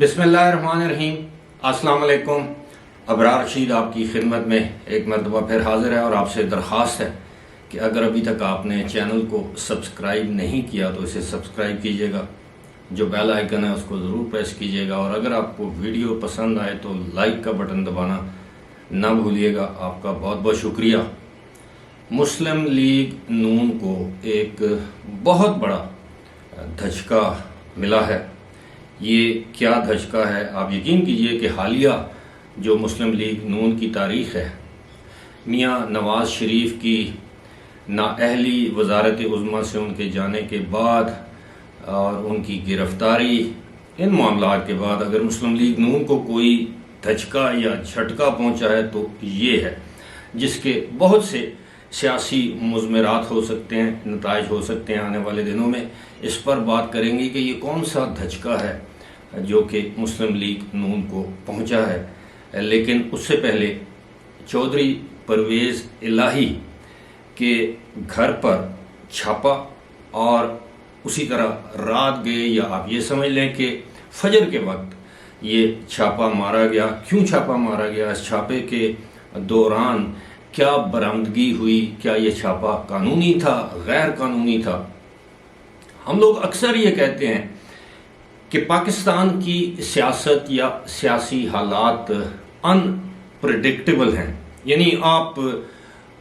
بسم اللہ الرحمن الرحیم۔ السلام علیکم۔ ابرار رشید آپ کی خدمت میں ایک مرتبہ پھر حاضر ہے اور آپ سے درخواست ہے کہ اگر ابھی تک آپ نے چینل کو سبسکرائب نہیں کیا تو اسے سبسکرائب کیجئے گا، جو بیل آئیکن ہے اس کو ضرور پریس کیجئے گا، اور اگر آپ کو ویڈیو پسند آئے تو لائک کا بٹن دبانا نہ بھولیے گا۔ آپ کا بہت بہت شکریہ۔ مسلم لیگ نون کو ایک بہت بڑا دھچکا ملا ہے۔ یہ کیا دھچکا ہے؟ آپ یقین کیجئے کہ حالیہ جو مسلم لیگ نون کی تاریخ ہے، میاں نواز شریف کی نااہلی وزارت عظمیٰ سے ان کے جانے کے بعد اور ان کی گرفتاری، ان معاملات کے بعد اگر مسلم لیگ نون کو کوئی دھچکا یا جھٹکا پہنچا ہے تو یہ ہے، جس کے بہت سے سیاسی مضمرات ہو سکتے ہیں، نتائج ہو سکتے ہیں آنے والے دنوں میں۔ اس پر بات کریں گے کہ یہ کون سا دھچکا ہے جو کہ مسلم لیگ نون کو پہنچا ہے۔ لیکن اس سے پہلے چودھری پرویز الہی کے گھر پر چھاپا، اور اسی طرح رات گئے، یا آپ یہ سمجھ لیں کہ فجر کے وقت یہ چھاپا مارا گیا۔ کیوں چھاپا مارا گیا؟ اس چھاپے کے دوران کیا برآمدگی ہوئی؟ کیا یہ چھاپا قانونی تھا، غیر قانونی تھا؟ ہم لوگ اکثر یہ کہتے ہیں کہ پاکستان کی سیاست یا سیاسی حالات انپریڈکٹیبل ہیں، یعنی آپ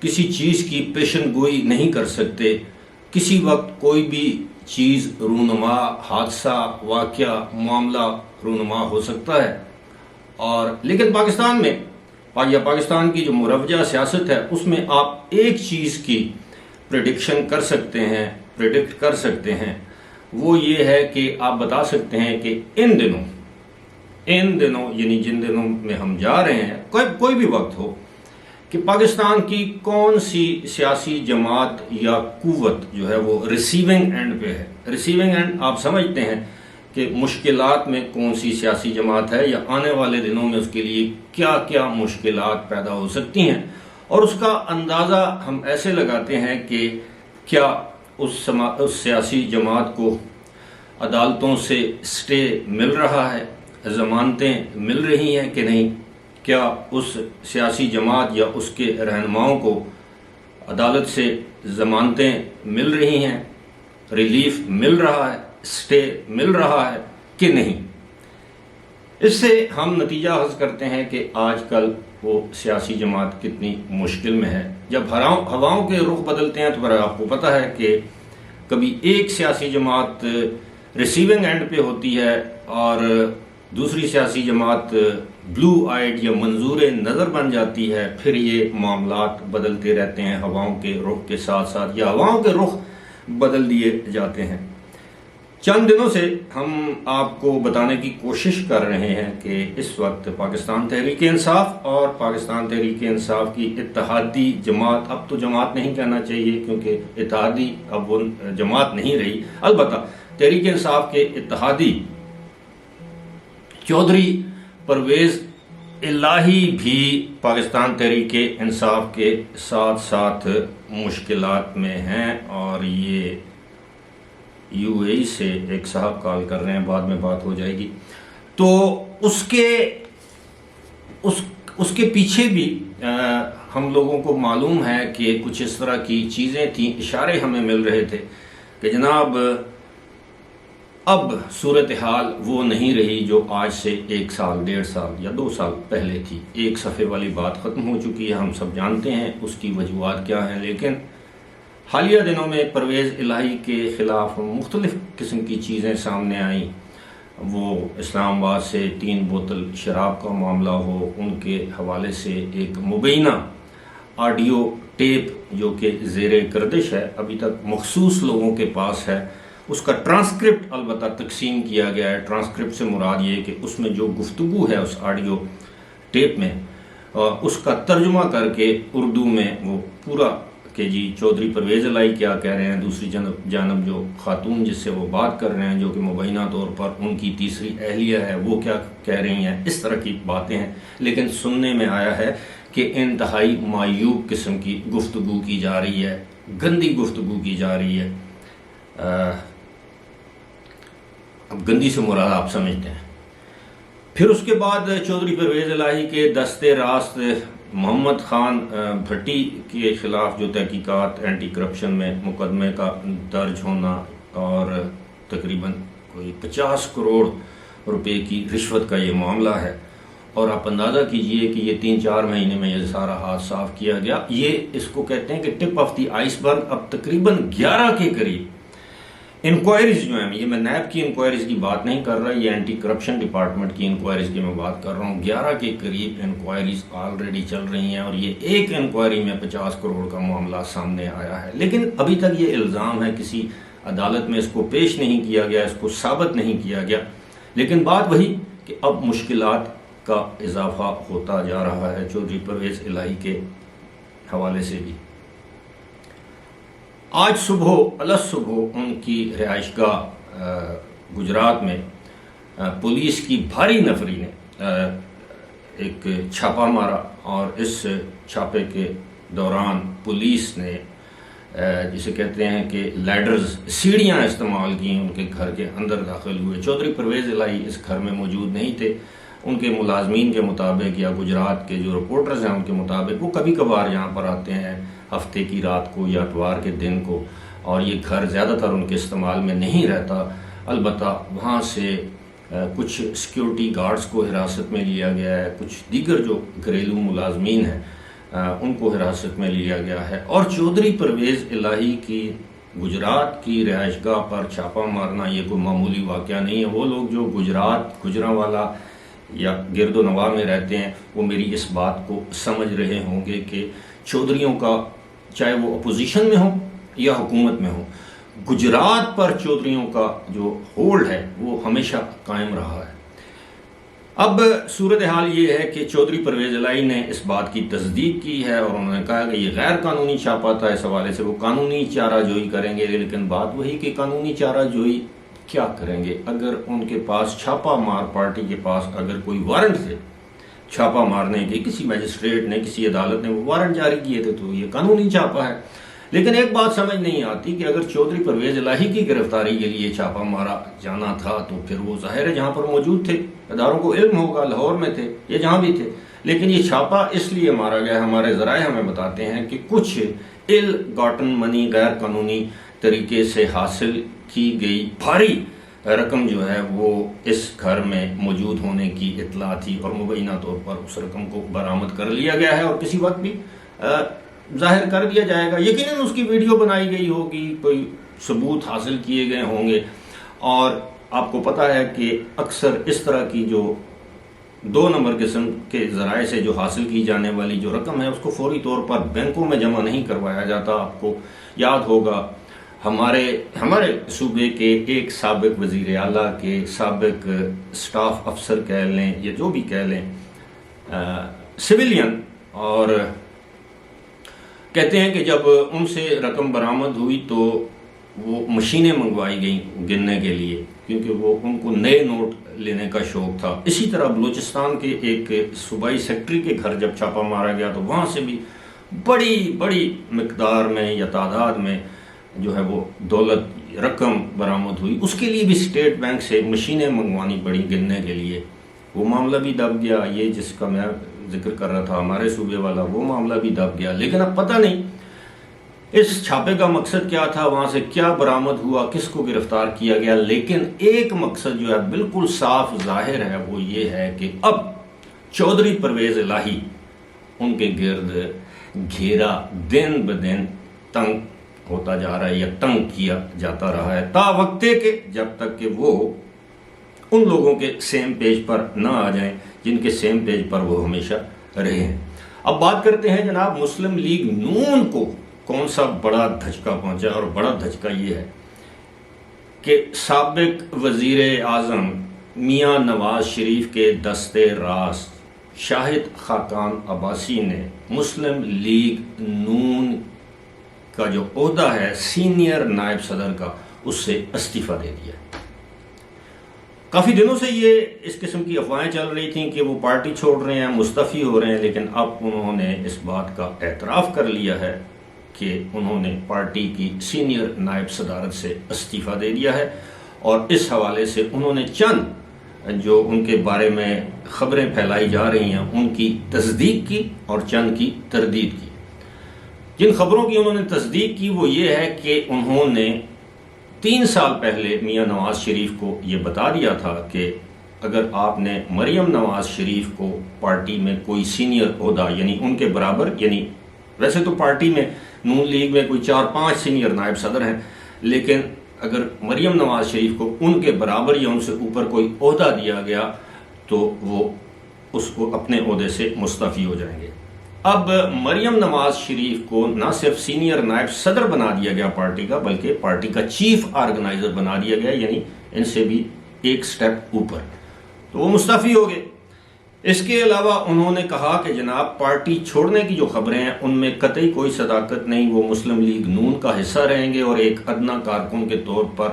کسی چیز کی پیشن گوئی نہیں کر سکتے۔ کسی وقت کوئی بھی چیز رونما، حادثہ، واقعہ، معاملہ رونما ہو سکتا ہے۔ اور لیکن پاکستان میں یا پاکستان کی جو مروجہ سیاست ہے، اس میں آپ ایک چیز کی پریڈکشن کر سکتے ہیں، پریڈکٹ کر سکتے ہیں، وہ یہ ہے کہ آپ بتا سکتے ہیں کہ ان دنوں یعنی جن دنوں میں ہم جا رہے ہیں، کوئی بھی وقت ہو، کہ پاکستان کی کون سی سیاسی جماعت یا قوت جو ہے وہ ریسیونگ اینڈ پہ ہے۔ ریسیونگ اینڈ آپ سمجھتے ہیں کہ مشکلات میں کون سی سیاسی جماعت ہے، یا آنے والے دنوں میں اس کے لیے کیا کیا مشکلات پیدا ہو سکتی ہیں، اور اس کا اندازہ ہم ایسے لگاتے ہیں کہ کیا اس سیاسی جماعت کو عدالتوں سے اسٹے مل رہا ہے، ضمانتیں مل رہی ہیں کہ نہیں، کیا اس سیاسی جماعت یا اس کے رہنماؤں کو عدالت سے ضمانتیں مل رہی ہیں، ریلیف مل رہا ہے، اسٹے مل رہا ہے کہ نہیں۔ اس سے ہم نتیجہ حاصل کرتے ہیں کہ آج کل وہ سیاسی جماعت کتنی مشکل میں ہے۔ جب ہواؤں کے رخ بدلتے ہیں تو پھر آپ کو پتہ ہے کہ کبھی ایک سیاسی جماعت ریسیونگ اینڈ پہ ہوتی ہے اور دوسری سیاسی جماعت بلو آئیڈ یا منظور نظر بن جاتی ہے۔ پھر یہ معاملات بدلتے رہتے ہیں ہواؤں کے رخ کے ساتھ ساتھ، یا ہواؤں کے رخ بدل دیے جاتے ہیں۔ چند دنوں سے ہم آپ کو بتانے کی کوشش کر رہے ہیں کہ اس وقت پاکستان تحریک انصاف اور پاکستان تحریک انصاف کی اتحادی جماعت، اب تو جماعت نہیں کہنا چاہیے کیونکہ اتحادی اب وہ جماعت نہیں رہی، البتہ تحریک انصاف کے اتحادی چودھری پرویز الہی بھی پاکستان تحریک انصاف کے ساتھ ساتھ مشکلات میں ہیں، اور یہ یو اے ای سے ایک صاحب کال کر رہے ہیں، بعد میں بات ہو جائے گی۔ تو اس کے پیچھے بھی ہم لوگوں کو معلوم ہے کہ کچھ اس طرح کی چیزیں تھیں، اشارے ہمیں مل رہے تھے کہ جناب اب صورتحال وہ نہیں رہی جو آج سے 1 سال، 1.5 سال یا 2 سال پہلے تھی۔ ایک صفحے والی بات ختم ہو چکی ہے، ہم سب جانتے ہیں اس کی وجوہات کیا ہیں، لیکن حالیہ دنوں میں پرویز الہی کے خلاف مختلف قسم کی چیزیں سامنے آئیں۔ وہ اسلام آباد سے 3 بوتل شراب کا معاملہ ہو، ان کے حوالے سے ایک مبینہ آڈیو ٹیپ جو کہ زیر گردش ہے، ابھی تک مخصوص لوگوں کے پاس ہے، اس کا ٹرانسکرپٹ البتہ تقسیم کیا گیا ہے۔ ٹرانسکرپٹ سے مراد یہ کہ اس میں جو گفتگو ہے اس آڈیو ٹیپ میں، اس کا ترجمہ کر کے اردو میں وہ پورا کہ جی چودھری پرویز الہی کیا کہہ رہے ہیں، دوسری جانب جو خاتون جس سے وہ بات کر رہے ہیں جو کہ مبینہ طور پر ان کی تیسری اہلیہ ہے، وہ کیا کہہ رہی ہیں، اس طرح کی باتیں ہیں۔ لیکن سننے میں آیا ہے کہ انتہائی معیوب قسم کی گفتگو کی جا رہی ہے، گندی گفتگو کی جا رہی ہے۔ اب گندی سے مراد آپ سمجھتے ہیں۔ پھر اس کے بعد چودھری پرویز الہی کے دستے راست محمد خان بھٹی کے خلاف جو تحقیقات اینٹی کرپشن میں مقدمے کا درج ہونا اور تقریباً کوئی 50 کروڑ روپے کی رشوت کا یہ معاملہ ہے، اور آپ اندازہ کیجئے کہ یہ 3-4 مہینے میں یہ سارا ہاتھ صاف کیا گیا. یہ اس کو کہتے ہیں کہ ٹپ آف دی آئس برگ. اب تقریباً 11 کے قریب انکوائریز جو ہیں، یہ میں نیب کی انکوائریز کی بات نہیں کر رہا، یہ اینٹی کرپشن ڈپارٹمنٹ کی انکوائریز کی میں بات کر رہا ہوں. 11 کے قریب انکوائریز آلریڈی چل رہی ہیں، اور یہ ایک انکوائری میں 50 کروڑ کا معاملہ سامنے آیا ہے. لیکن ابھی تک یہ الزام ہے، کسی عدالت میں اس کو پیش نہیں کیا گیا، اس کو ثابت نہیں کیا گیا. لیکن بات وہی کہ اب مشکلات کا اضافہ ہوتا جا رہا ہے چودھری پرویز الہی کے حوالے سے بھی. آج صبح ان کی رہائش گاہ گجرات میں پولیس کی بھاری نفری نے ایک چھاپہ مارا، اور اس چھاپے کے دوران پولیس نے جسے کہتے ہیں کہ لیڈرز، سیڑھیاں استعمال کی، ان کے گھر کے اندر داخل ہوئے. چودھری پرویز الہی اس گھر میں موجود نہیں تھے. ان کے ملازمین کے مطابق یا گجرات کے جو رپورٹرز ہیں ان کے مطابق وہ کبھی کبھار یہاں پر آتے ہیں ہفتے کی رات کو یا اتوار کے دن کو، اور یہ گھر زیادہ تر ان کے استعمال میں نہیں رہتا. البتہ وہاں سے کچھ سیکیورٹی گارڈز کو حراست میں لیا گیا ہے، کچھ دیگر جو گھریلو ملازمین ہیں ان کو حراست میں لیا گیا ہے. اور چودھری پرویز الہی کی گجرات کی رہائش گاہ پر چھاپہ مارنا یہ کوئی معمولی واقعہ نہیں ہے. وہ لوگ جو گجرانوالہ یا گرد و نواح میں رہتے ہیں وہ میری اس بات کو سمجھ رہے ہوں گے کہ چودھریوں کا، چاہے وہ اپوزیشن میں ہوں یا حکومت میں ہوں، گجرات پر چودھریوں کا جو ہولڈ ہے وہ ہمیشہ قائم رہا ہے. اب صورتحال یہ ہے کہ چودھری پرویز الہی نے اس بات کی تصدیق کی ہے، اور انہوں نے کہا کہ یہ غیر قانونی چھاپا تھا. اس حوالے سے وہ قانونی چارہ جوئی کریں گے. لیکن بات وہی کہ قانونی چارہ جوئی کیا کریں گے اگر ان کے پاس چھاپا مار پارٹی کے پاس اگر کوئی وارنٹ تھے چھاپا مارنے کے، کسی میجسٹریٹ نے، کسی عدالت نے وہ وارنٹ جاری کیے تھے، تو یہ قانونی چھاپا ہے. لیکن ایک بات سمجھ نہیں آتی کہ اگر چودھری پرویز الہی کی گرفتاری کے لیے چھاپا مارا جانا تھا تو پھر وہ ظاہر ہے جہاں پر موجود تھے، اداروں کو علم ہوگا، لاہور میں تھے یا جہاں بھی تھے. لیکن یہ چھاپا اس لیے مارا گیا، ہمارے ذرائع ہمیں بتاتے ہیں کہ کچھ ال گاٹن منی، غیر قانونی طریقے سے حاصل کی گئی بھاری رقم جو ہے وہ اس گھر میں موجود ہونے کی اطلاع تھی، اور مبینہ طور پر اس رقم کو برآمد کر لیا گیا ہے، اور کسی وقت بھی ظاہر کر دیا جائے گا. یقیناً اس کی ویڈیو بنائی گئی ہوگی، کوئی ثبوت حاصل کیے گئے ہوں گے. اور آپ کو پتہ ہے کہ اکثر اس طرح کی جو 2 نمبر قسم کے ذرائع سے جو حاصل کی جانے والی جو رقم ہے اس کو فوری طور پر بینکوں میں جمع نہیں کروایا جاتا. آپ کو یاد ہوگا ہمارے صوبے کے ایک سابق وزیر اعلیٰ کے سابق سٹاف افسر کہہ لیں یا جو بھی کہہ لیں، سویلین، اور کہتے ہیں کہ جب ان سے رقم برآمد ہوئی تو وہ مشینیں منگوائی گئیں گننے کے لیے، کیونکہ وہ ان کو نئے نوٹ لینے کا شوق تھا. اسی طرح بلوچستان کے ایک صوبائی سیکٹری کے گھر جب چھاپا مارا گیا تو وہاں سے بھی بڑی مقدار میں یا تعداد میں جو ہے وہ دولت رقم برآمد ہوئی. اس کے لیے بھی اسٹیٹ بینک سے مشینیں منگوانی پڑی گننے کے لیے. وہ معاملہ بھی دب گیا. یہ جس کا میں ذکر کر رہا تھا ہمارے صوبے والا، وہ معاملہ بھی دب گیا. لیکن اب پتہ نہیں اس چھاپے کا مقصد کیا تھا، وہاں سے کیا برآمد ہوا، کس کو گرفتار کیا گیا. لیکن ایک مقصد جو ہے بالکل صاف ظاہر ہے، وہ یہ ہے کہ اب چودھری پرویز الہی ان کے گرد گھیرا دن بدن تنگ ہوتا جا رہا ہے یا تنگ کیا جاتا رہا ہے، تا وقتے کے جب تک کہ وہ ان لوگوں کے سیم پیج پر نہ آ جائیں جن کے سیم پیج پر وہ ہمیشہ رہے ہیں. اب بات کرتے ہیں جناب مسلم لیگ نون کو کون سا بڑا دھچکا پہنچا، اور بڑا دھچکا یہ ہے کہ سابق وزیر اعظم میاں نواز شریف کے دستے راست شاہد خاقان عباسی نے مسلم لیگ نون کا جو عہدہ ہے سینئر نائب صدر کا، اس سے استعفیٰ دے دیا. کافی دنوں سے یہ اس قسم کی افواہیں چل رہی تھیں کہ وہ پارٹی چھوڑ رہے ہیں، مستعفی ہو رہے ہیں، لیکن اب انہوں نے اس بات کا اعتراف کر لیا ہے کہ انہوں نے پارٹی کی سینئر نائب صدارت سے استعفیٰ دے دیا ہے. اور اس حوالے سے انہوں نے چند جو ان کے بارے میں خبریں پھیلائی جا رہی ہیں ان کی تصدیق کی اور چند کی تردید کی۔ جن خبروں کی انہوں نے تصدیق کی وہ یہ ہے کہ انہوں نے 3 سال پہلے میاں نواز شریف کو یہ بتا دیا تھا کہ اگر آپ نے مریم نواز شریف کو پارٹی میں کوئی سینئر عہدہ یعنی ان کے برابر، یعنی ویسے تو پارٹی میں نون لیگ میں کوئی 4-5 سینئر نائب صدر ہیں، لیکن اگر مریم نواز شریف کو ان کے برابر یا ان سے اوپر کوئی عہدہ دیا گیا تو وہ اس کو اپنے عہدے سے مستعفی ہو جائیں گے۔ اب مریم نواز شریف کو نہ صرف سینئر نائب صدر بنا دیا گیا پارٹی کا، بلکہ پارٹی کا چیف آرگنائزر بنا دیا گیا، یعنی ان سے بھی ایک سٹیپ اوپر، تو وہ مستعفی ہو گئے۔ اس کے علاوہ انہوں نے کہا کہ جناب پارٹی چھوڑنے کی جو خبریں ہیں ان میں قطعی کوئی صداقت نہیں، وہ مسلم لیگ نون کا حصہ رہیں گے اور ایک ادنا کارکن کے طور پر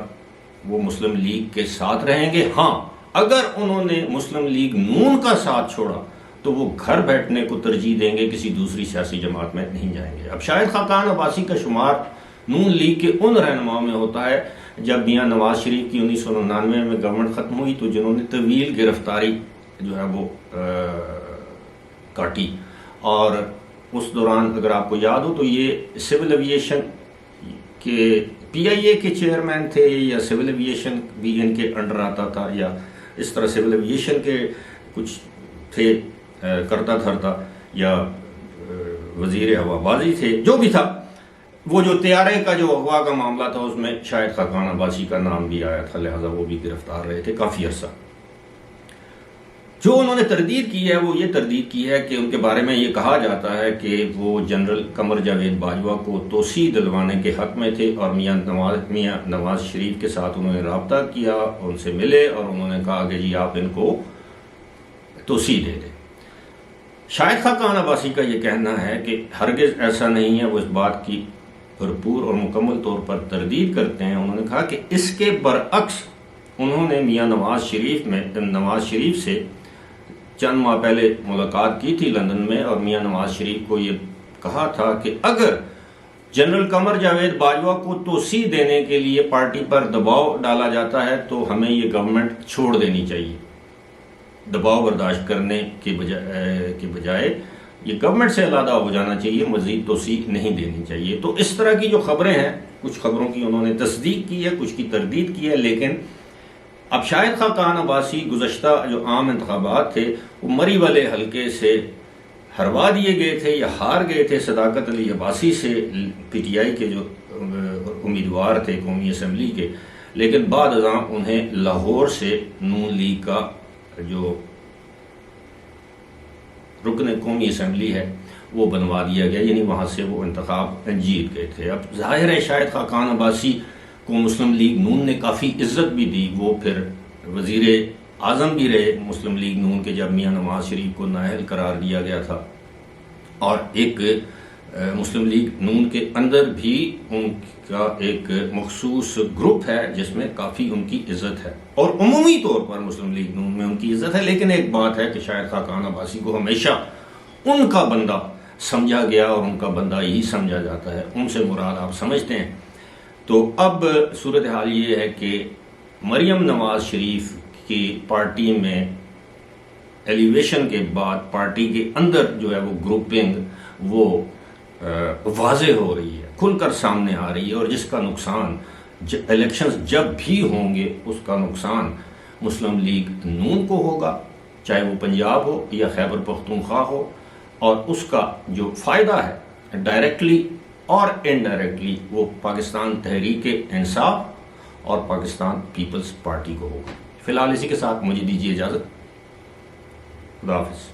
وہ مسلم لیگ کے ساتھ رہیں گے۔ ہاں، اگر انہوں نے مسلم لیگ نون کا ساتھ چھوڑا تو وہ گھر بیٹھنے کو ترجیح دیں گے، کسی دوسری سیاسی جماعت میں نہیں جائیں گے۔ اب شاہد خاقان عباسی کا شمار نون لیگ کے ان رہنماؤں میں ہوتا ہے جب میاں نواز شریف کی 1999 میں گورنمنٹ ختم ہوئی تو جنہوں نے طویل گرفتاری جو ہے وہ کاٹی، اور اس دوران اگر آپ کو یاد ہو تو یہ سول ایویشن کے پی آئی اے کے چیئرمین تھے، یا سول ایویشن بھی ان کے انڈر آتا تھا، یا اس طرح سول ایویشن کے کچھ تھے کرتا دھرتا، یا وزیر ہوا بازی تھے، جو بھی تھا۔ وہ جو طیارے کا جو اغوا کا معاملہ تھا اس میں شاہد خاقان عباسی کا نام بھی آیا تھا، لہٰذا وہ بھی گرفتار رہے تھے کافی عرصہ۔ جو انہوں نے تردید کی ہے وہ یہ تردید کی ہے کہ ان کے بارے میں یہ کہا جاتا ہے کہ وہ جنرل قمر جاوید باجوہ کو توسیع دلوانے کے حق میں تھے، اور میاں نواز شریف کے ساتھ انہوں نے رابطہ کیا، ان سے ملے اور انہوں نے کہا کہ جی آپ ان کو توسیع دے دیں۔ شاہد خاقان عباسی کا یہ کہنا ہے کہ ہرگز ایسا نہیں ہے، وہ اس بات کی بھرپور اور مکمل طور پر تردید کرتے ہیں۔ انہوں نے کہا کہ اس کے برعکس انہوں نے میاں نواز شریف سے چند ماہ پہلے ملاقات کی تھی لندن میں، اور میاں نواز شریف کو یہ کہا تھا کہ اگر جنرل قمر جاوید باجوہ کو توسیع دینے کے لیے پارٹی پر دباؤ ڈالا جاتا ہے تو ہمیں یہ گورنمنٹ چھوڑ دینی چاہیے، دباؤ برداشت کرنے کے بجائے یہ گورنمنٹ سے علیحدہ ہو جانا چاہیے، مزید توسیع نہیں دینی چاہیے۔ تو اس طرح کی جو خبریں ہیں، کچھ خبروں کی انہوں نے تصدیق کی ہے، کچھ کی تردید کی ہے، لیکن اب شاہد خاقان عباسی گزشتہ جو عام انتخابات تھے وہ مری والے حلقے سے ہروا دیے گئے تھے یا ہار گئے تھے صداقت علی عباسی سے، پی ٹی آئی کے جو امیدوار تھے قومی اسمبلی کے، لیکن بعد ازاں انہیں لاہور سے نون لیگ کا جو رکن قومی اسمبلی ہے وہ بنوا دیا گیا، یعنی وہاں سے وہ انتخاب جیت گئے تھے۔ اب ظاہر ہے شاہد خاقان عباسی کو مسلم لیگ نون نے کافی عزت بھی دی، وہ پھر وزیر اعظم بھی رہے مسلم لیگ نون کے جب میاں نواز شریف کو نااہل قرار دیا گیا تھا، اور ایک مسلم لیگ نون کے اندر بھی ان کا ایک مخصوص گروپ ہے جس میں کافی ان کی عزت ہے، اور عمومی طور پر مسلم لیگ نون میں ان کی عزت ہے۔ لیکن ایک بات ہے کہ شاہد خاقان عباسی کو ہمیشہ ان کا بندہ سمجھا گیا اور ان کا بندہ یہی سمجھا جاتا ہے، ان سے مراد آپ سمجھتے ہیں۔ تو اب صورتحال یہ ہے کہ مریم نواز شریف کی پارٹی میں ایلیویشن کے بعد پارٹی کے اندر جو ہے وہ گروپنگ وہ واضح ہو رہی ہے، کھل کر سامنے آ رہی ہے، اور جس کا نقصان الیکشنز جب بھی ہوں گے اس کا نقصان مسلم لیگ نون کو ہوگا، چاہے وہ پنجاب ہو یا خیبر پختونخوا ہو، اور اس کا جو فائدہ ہے ڈائریکٹلی اور انڈائریکٹلی وہ پاکستان تحریک انصاف اور پاکستان پیپلز پارٹی کو ہوگا۔ فی الحال اسی کے ساتھ مجھے دیجیے اجازت، خدا حافظ۔